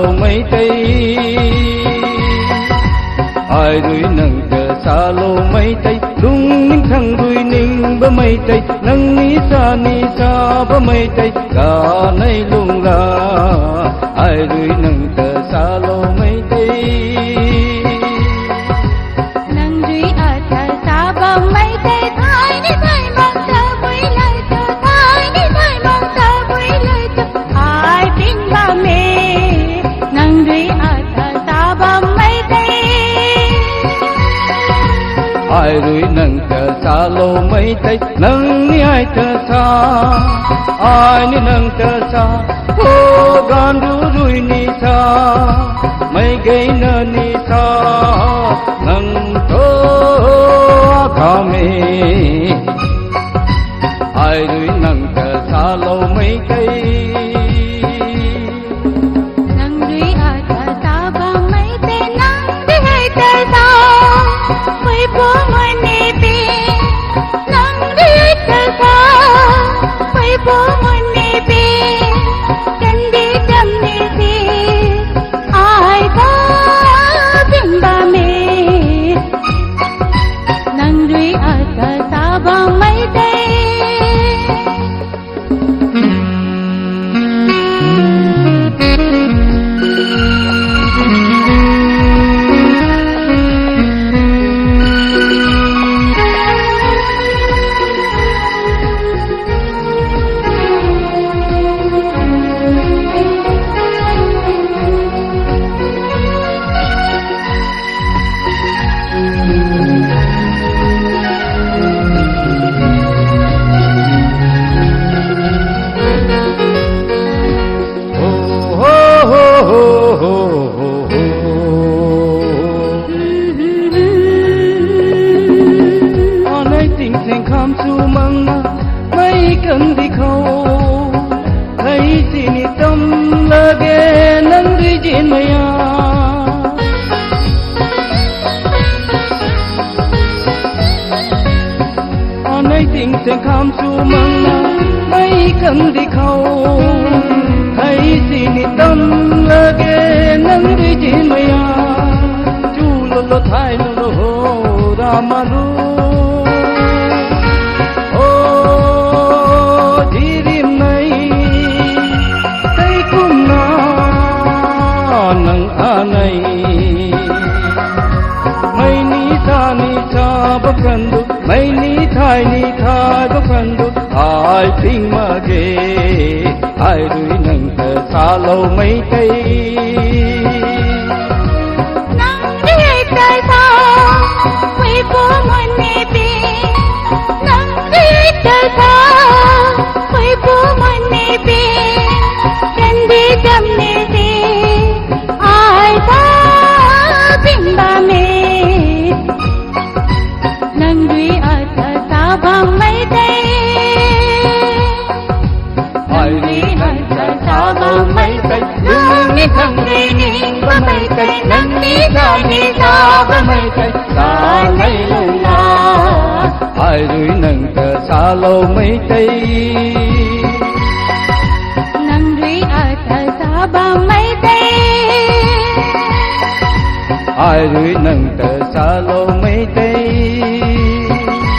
lô mấy tây ai đuổi nâng cờ xa lô mấy tây lung ninh thăng đuổi ninh bơ mấy tây nâng ní sa bơ mấy tây cả nay lung la ai đuổi nâng cờ xa lô mấy tây nâng đuổi ở cờ xa bơ mấy tây thái đi thái mong thơ vui lời thơ thái đi thái mong thơ vui lời thơ ai tin ba mê nâng đuổi ở cờ xa bơ mấy tây ai đuổi nâng cờ xa lô mấy tây nâng ní ai cờ xa ai ní nâng cờ xa ô gan đuổi ní xa mấy gây nơ ní xa nâng tố khá mê ai đuổi nâng cờ xa lô mấy tây nâng đuổi ở cờ xa bơ mấy tây nâng đuổi hai cờ xa với bố môi nề bê nâng đuổi cờ xa với bố môi nề bê chân đi đâm nề bê ai có biết ba mê nâng đuổi ở cờ xa bơ mấy tây thành khám su măng mấy cần đi khâu thấy xin tâm lơ ghé nâng đi trên mây nay tình thành khám su măng mấy cần đi khâu thấy xin tâm lơ ghé nâng đi trên mây chu lô lô thái lô lô hồ ra ma lu này mấy ní sa bốc cần đu mấy ní thai bốc cần đu ai tinh mà ghê ai đuổi nâng cờ xa lâu mấy tây nâng đuổi cờ xa với bố môi nề bê nâng đuổi cờ xa với bố môi nề bê chân đi đâm nề bê ai có biết ba mê nâng đuổi ở cờ xa bằng mấy tây ai đuổi nâng cờ xa lâu mấy tây nâng ní thăng đuổi ninh bơ mấy tây nâng ní sa bơ mấy tây xa nay lung la ai đuổi nâng cờ xa lâu mấy tây nâng đuổi ở cờ xa bằng mấy tây ai đuổi nâng cờ xa lâu mấy tây